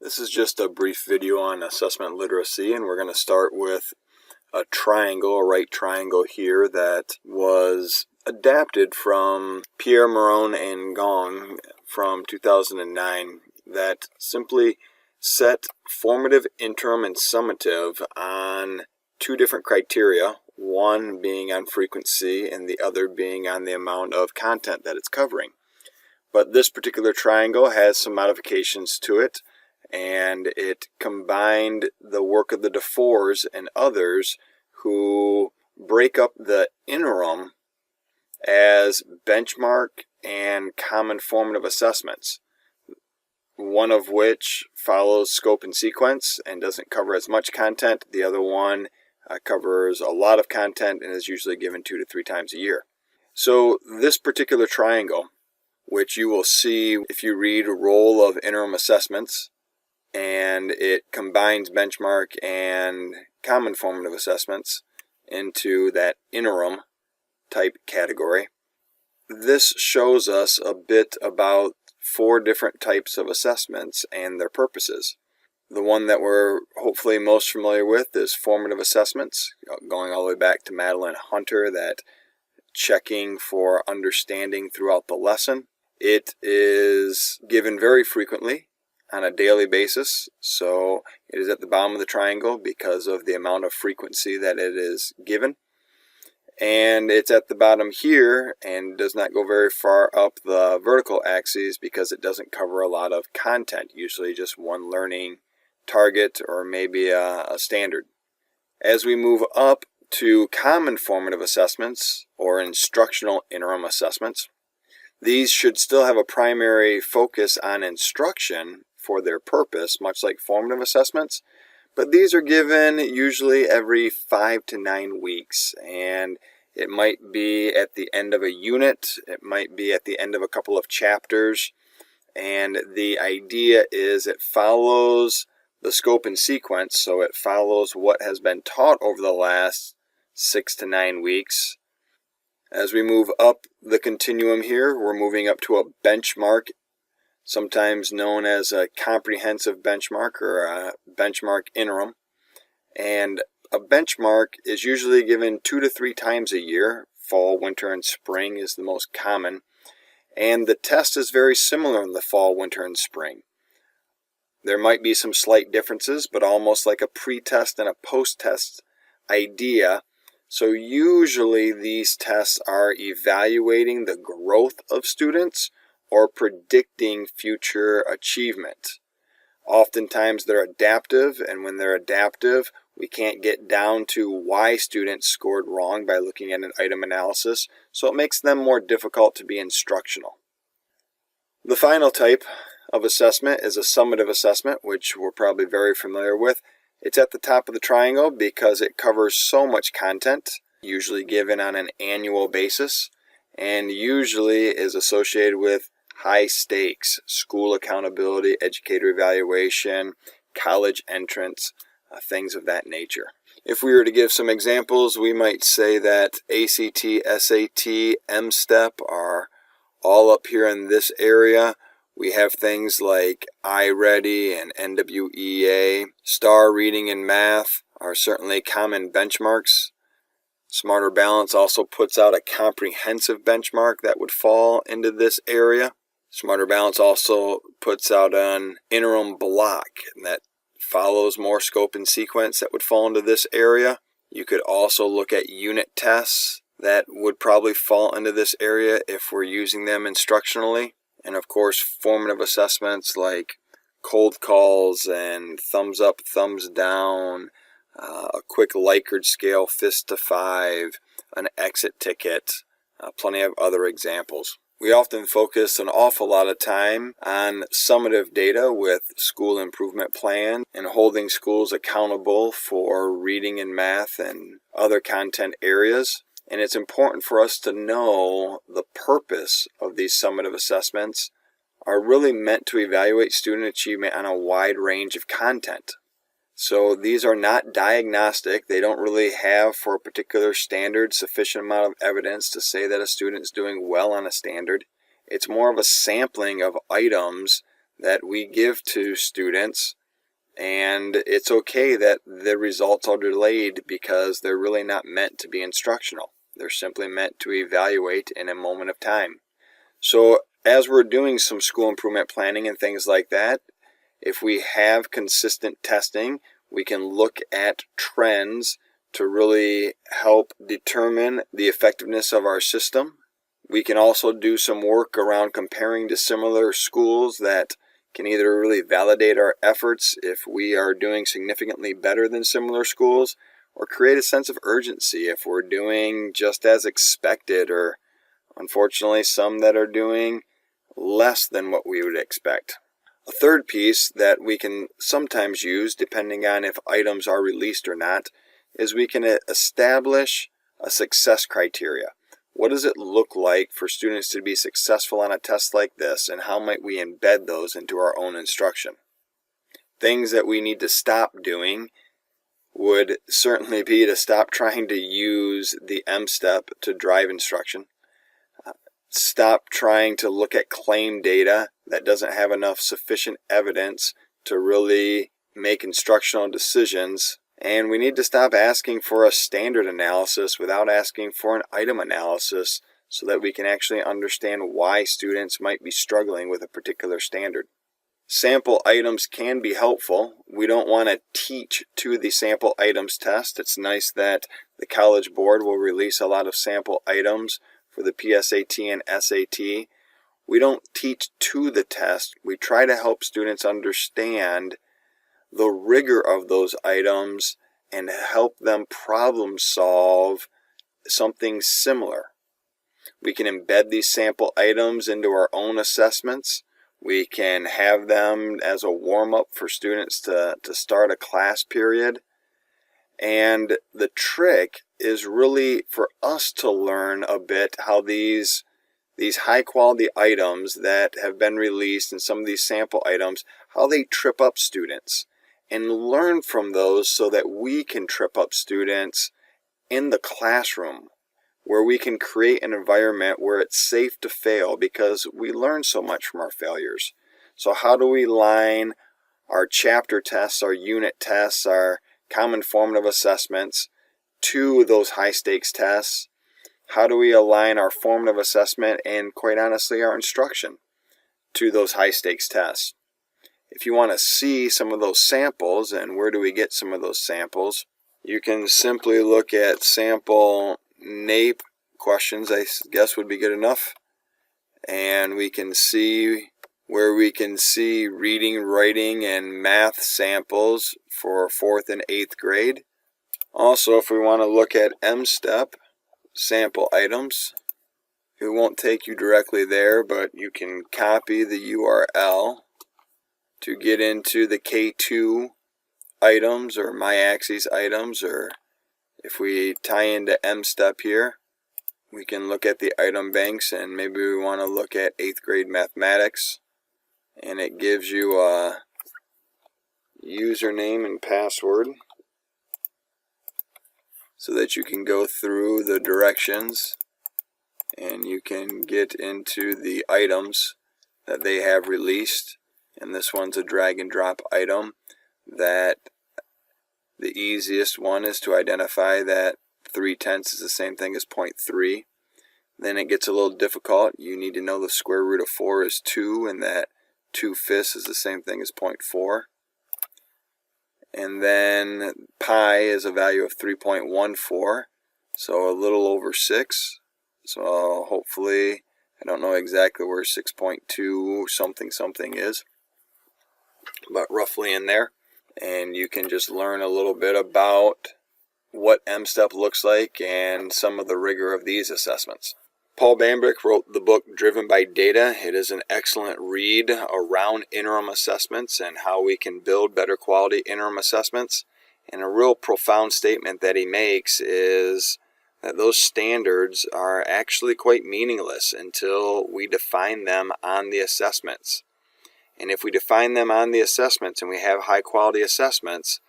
This is just a brief video on assessment literacy, and we're going to start with a triangle, a right triangle here that was adapted from Pierre Marron and Gong from 2009 that simply set formative, interim, and summative on two different criteria, one being on frequency and the other being on the amount of content that it's covering. But this particular triangle has some modifications to it, and it combined the work of the DeFores and others who break up the interim as benchmark and common formative assessments, one of which follows scope and sequence and doesn't cover as much content. The other one covers a lot of content and is usually given 2 to 3 times a year. So this particular triangle, which you will see if you read Role of Interim Assessments, and it combines benchmark and common formative assessments into that interim type category. This shows us a bit about 4 different types of assessments and their purposes. The one that we're hopefully most familiar with is formative assessments, going all the way back to Madeline Hunter, that checking for understanding throughout the lesson. It is given very frequently on a daily basis, so it is at the bottom of the triangle because of the amount of frequency that it is given. And it's at the bottom here and does not go very far up the vertical axes because it doesn't cover a lot of content, usually just one learning target or maybe a standard. As we move up to common formative assessments or instructional interim assessments, these should still have a primary focus on instruction for their purpose, much like formative assessments, but these are given usually every 5 to 9 weeks, and it might be at the end of a unit, it might be at the end of a couple of chapters, and the idea is it follows the scope and sequence, so it follows what has been taught over the last 6 to 9 weeks. As we move up the continuum here, we're moving up to a benchmark, sometimes known as a comprehensive benchmark or a benchmark interim. And a benchmark is usually given 2 to 3 times a year. Fall, winter, and spring is the most common. And the test is very similar in the fall, winter, and spring. There might be some slight differences, but almost like a pre-test and a post-test idea. So usually these tests are evaluating the growth of students or predicting future achievement. Oftentimes they're adaptive, and when they're adaptive, we can't get down to why students scored wrong by looking at an item analysis, so it makes them more difficult to be instructional. The final type of assessment is a summative assessment, which we're probably very familiar with. It's at the top of the triangle because it covers so much content, usually given on an annual basis, and usually is associated with high stakes, school accountability, educator evaluation, college entrance, things of that nature. If we were to give some examples, we might say that ACT, SAT, M-STEP are all up here in this area. We have things like iReady and NWEA. STAR reading and math are certainly common benchmarks. Smarter Balance also puts out a comprehensive benchmark that would fall into this area. Smarter Balance also puts out an interim block that follows more scope and sequence that would fall into this area. You could also look at unit tests that would probably fall into this area if we're using them instructionally. And of course, formative assessments like cold calls and thumbs up, thumbs down, a quick Likert scale, fist to 5, an exit ticket, plenty of other examples. We often focus an awful lot of time on summative data with school improvement plan and holding schools accountable for reading and math and other content areas. And it's important for us to know the purpose of these summative assessments are really meant to evaluate student achievement on a wide range of content. So these are not diagnostic. They don't really have for a particular standard sufficient amount of evidence to say that a student is doing well on a standard. It's more of a sampling of items that we give to students, and it's okay that the results are delayed because they're really not meant to be instructional. They're simply meant to evaluate in a moment of time. So as we're doing some school improvement planning and things like that, if we have consistent testing, we can look at trends to really help determine the effectiveness of our system. We can also do some work around comparing to similar schools that can either really validate our efforts if we are doing significantly better than similar schools, or create a sense of urgency if we're doing just as expected, or unfortunately some that are doing less than what we would expect. A third piece that we can sometimes use, depending on if items are released or not, is we can establish a success criteria. What does it look like for students to be successful on a test like this, and how might we embed those into our own instruction? Things that we need to stop doing would certainly be to stop trying to use the M-step to drive instruction. Stop trying to look at claim data that doesn't have enough sufficient evidence to really make instructional decisions. And we need to stop asking for a standard analysis without asking for an item analysis, so that we can actually understand why students might be struggling with a particular standard. Sample items can be helpful. We don't want to teach to the sample items test. It's nice that the College Board will release a lot of sample items for the PSAT and SAT. We don't teach to the test. We try to help students understand the rigor of those items and help them problem solve something similar. We can embed these sample items into our own assessments. We can have them as a warm-up for students to start a class period. And the trick is really for us to learn a bit how these high-quality items that have been released and some of these sample items, how they trip up students, and learn from those so that we can trip up students in the classroom, where we can create an environment where it's safe to fail because we learn so much from our failures. So how do we line our chapter tests, our unit tests, our common formative assessments to those high-stakes tests? How do we align our formative assessment and, quite honestly, our instruction to those high-stakes tests? If you want to see some of those samples, and where do we get some of those samples, you can simply look at sample NAEP questions, I guess would be good enough. And we can see where we can see reading, writing, and math samples for 4th and 8th grade. Also, if we want to look at M-step sample items, it won't take you directly there, but you can copy the URL to get into the K2 items or MyAxis items, or if we tie into M-step here, we can look at the item banks, and maybe we want to look at 8th grade mathematics, and it gives you a username and password so that you can go through the directions and you can get into the items that they have released. And this one's a drag and drop item that the easiest one is to identify that 3/10 is the same thing as 0.3. Then it gets a little difficult. You need to know the square root of 4 is 2, and that 2/5 is the same thing as 0.4. And then pi is a value of 3.14, so a little over 6. So hopefully, I don't know exactly where 6.2 something is, but roughly in there. And you can just learn a little bit about what M-step looks like and some of the rigor of these assessments. Paul Bambrick wrote the book Driven by Data. It is an excellent read around interim assessments and how we can build better quality interim assessments. And a real profound statement that he makes is that those standards are actually quite meaningless until we define them on the assessments. And if we define them on the assessments and we have high quality assessments,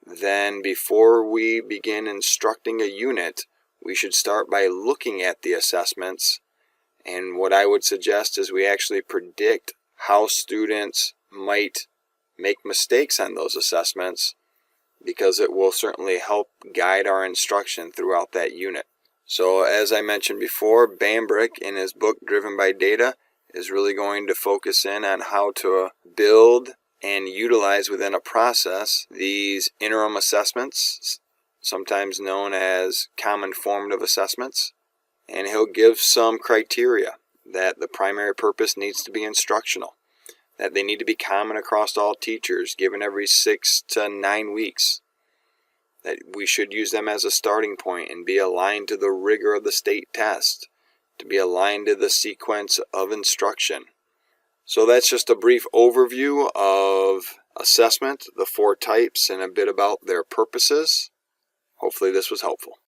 then before we begin instructing a unit, we should start by looking at the assessments. And what I would suggest is we actually predict how students might make mistakes on those assessments, because it will certainly help guide our instruction throughout that unit. So as I mentioned before, Bambrick in his book Driven by Data is really going to focus in on how to build and utilize within a process these interim assessments, sometimes known as common formative assessments. And he'll give some criteria that the primary purpose needs to be instructional, that they need to be common across all teachers, given every 6 to 9 weeks, that we should use them as a starting point and be aligned to the rigor of the state test, to be aligned to the sequence of instruction. So that's just a brief overview of assessment, the 4 types, and a bit about their purposes. Hopefully this was helpful.